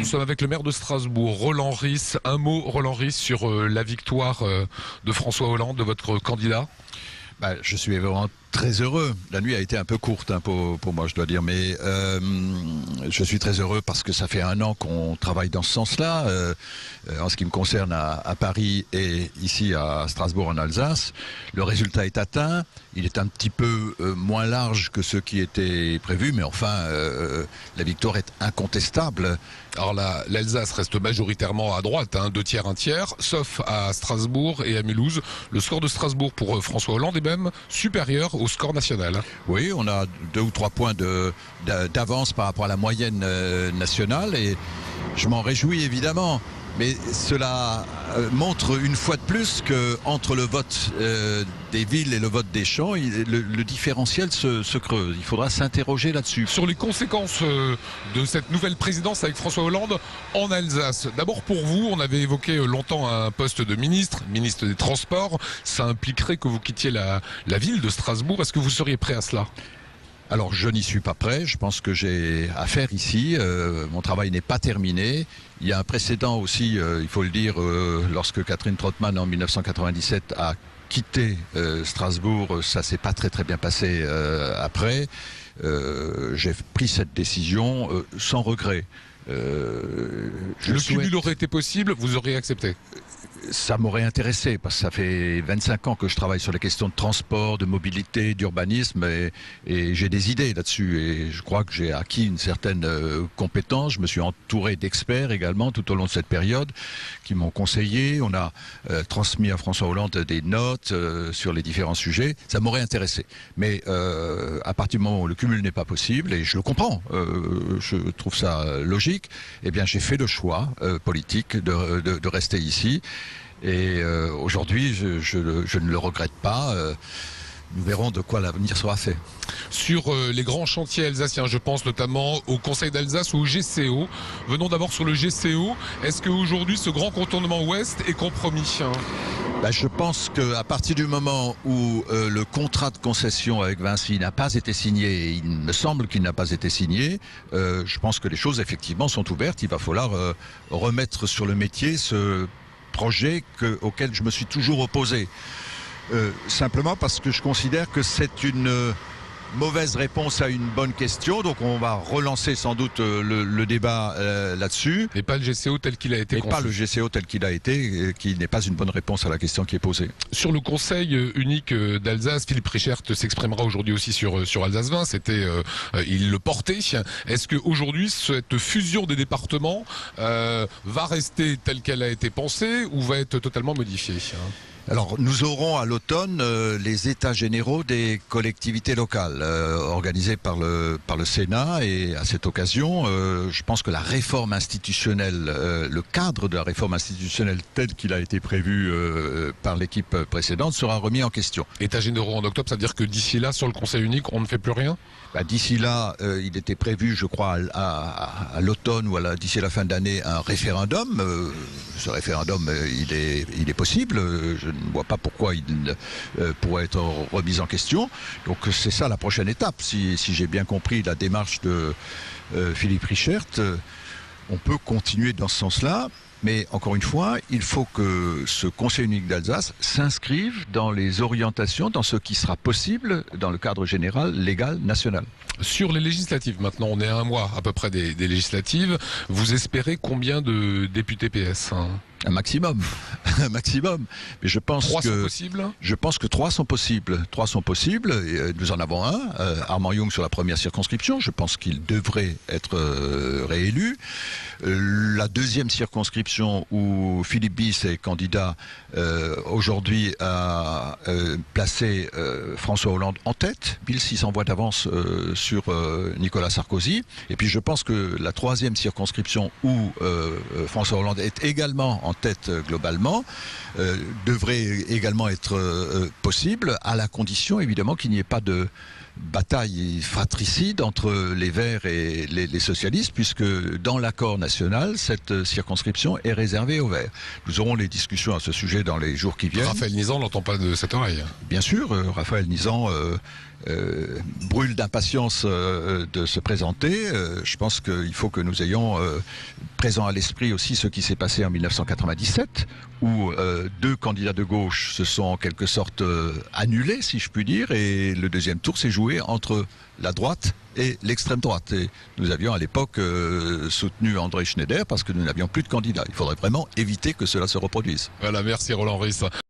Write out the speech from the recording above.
Nous sommes avec le maire de Strasbourg, Roland Ries. Un mot, Roland Ries, sur la victoire de François Hollande, de votre candidat. Je suis vraiment très heureux. La nuit a été un peu courte pour moi, je dois dire, mais je suis très heureux parce que ça fait 1 an qu'on travaille dans ce sens-là, en ce qui me concerne à Paris et ici à Strasbourg en Alsace. Le résultat est atteint. Il est un petit peu moins large que ce qui était prévu, mais enfin, la victoire est incontestable. Alors l'Alsace reste majoritairement à droite, 2 tiers, 1 tiers, sauf à Strasbourg et à Mulhouse. Le score de Strasbourg pour François Hollande est même supérieur au score national. Oui, on a 2 ou 3 points d'avance par rapport à la moyenne nationale et je m'en réjouis évidemment. Mais cela montre une fois de plus qu'entre le vote des villes et le vote des champs, le différentiel se creuse. Il faudra s'interroger là-dessus. Sur les conséquences de cette nouvelle présidence avec François Hollande en Alsace. D'abord pour vous, on avait évoqué longtemps un poste de ministre des Transports. Ça impliquerait que vous quittiez la ville de Strasbourg. Est-ce que vous seriez prêt à cela ? Alors je n'y suis pas prêt, je pense que j'ai affaire ici, mon travail n'est pas terminé. Il y a un précédent aussi, il faut le dire, lorsque Catherine Trottmann en 1997 a quitté Strasbourg, ça s'est pas très bien passé après. J'ai pris cette décision sans regret. Le cumul aurait été possible, vous auriez accepté ? Ça m'aurait intéressé parce que ça fait 25 ans que je travaille sur les questions de transport, de mobilité, d'urbanisme et j'ai des idées là-dessus et je crois que j'ai acquis une certaine compétence. Je me suis entouré d'experts également tout au long de cette période qui m'ont conseillé. On a transmis à François Hollande des notes sur les différents sujets. Ça m'aurait intéressé. Mais à partir du moment où le cumul n'est pas possible, et je le comprends, je trouve ça logique, eh bien j'ai fait le choix politique de rester ici. Et aujourd'hui, je ne le regrette pas. Nous verrons de quoi l'avenir sera fait. Sur les grands chantiers alsaciens, je pense notamment au Conseil d'Alsace ou au GCO. Venons d'abord sur le GCO. Est-ce qu'aujourd'hui, ce grand contournement ouest est compromis ? Je pense qu'à partir du moment où le contrat de concession avec Vinci n'a pas été signé, et il me semble qu'il n'a pas été signé, je pense que les choses effectivement sont ouvertes. Il va falloir remettre sur le métier ce projet auquel je me suis toujours opposé. Simplement parce que je considère que c'est une mauvaise réponse à une bonne question, donc on va relancer sans doute le débat là-dessus. Et pas le GCO tel qu'il a été conçu. Et pas le GCO tel qu'il a été, qui n'est pas une bonne réponse à la question qui est posée. Sur le Conseil unique d'Alsace, Philippe Richert s'exprimera aujourd'hui aussi sur Alsace 20. Il le portait. Est-ce qu'aujourd'hui, cette fusion des départements va rester telle qu'elle a été pensée ou va être totalement modifiée ? Alors, nous aurons à l'automne les états généraux des collectivités locales organisés par le Sénat et à cette occasion, je pense que la réforme institutionnelle, le cadre de la réforme institutionnelle tel qu'il a été prévu par l'équipe précédente sera remis en question. États généraux en octobre, ça veut dire que d'ici là, sur le Conseil unique, on ne fait plus rien ? D'ici là, il était prévu, je crois, à l'automne ou d'ici la fin d'année, un référendum. Ce référendum, il est possible. Je ne vois pas pourquoi il pourrait être remis en question. Donc c'est ça la prochaine étape. Si j'ai bien compris la démarche de Philippe Richert, on peut continuer dans ce sens-là. Mais encore une fois, il faut que ce Conseil unique d'Alsace s'inscrive dans les orientations, dans ce qui sera possible dans le cadre général, légal, national. Sur les législatives, maintenant, on est à 1 mois à peu près des législatives. Vous espérez combien de députés PS ? Un maximum, un maximum. Mais je pense 3 que sont possibles. Je pense que 3 sont possibles. 3 sont possibles. Et nous en avons un, Armand Young sur la première circonscription. Je pense qu'il devrait être réélu. La deuxième circonscription où Philippe Bies est candidat aujourd'hui a placé François Hollande en tête, 1600 voix d'avance sur Nicolas Sarkozy. Et puis je pense que la troisième circonscription où François Hollande est également en tête globalement, devrait également être possible, à la condition évidemment qu'il n'y ait pas de bataille fratricide entre les Verts et les socialistes, puisque dans l'accord national, cette circonscription est réservée aux Verts. Nous aurons les discussions à ce sujet dans les jours qui viennent. Raphaël Nisand n'entend pas de cette oreille. Bien sûr, Raphaël Nisand brûlent d'impatience de se présenter. Je pense qu'il faut que nous ayons présent à l'esprit aussi ce qui s'est passé en 1997, où deux candidats de gauche se sont en quelque sorte annulés, si je puis dire, et le deuxième tour s'est joué entre la droite et l'extrême droite. Et nous avions à l'époque soutenu André Schneider parce que nous n'avions plus de candidats. Il faudrait vraiment éviter que cela se reproduise. Voilà, merci Roland Ris.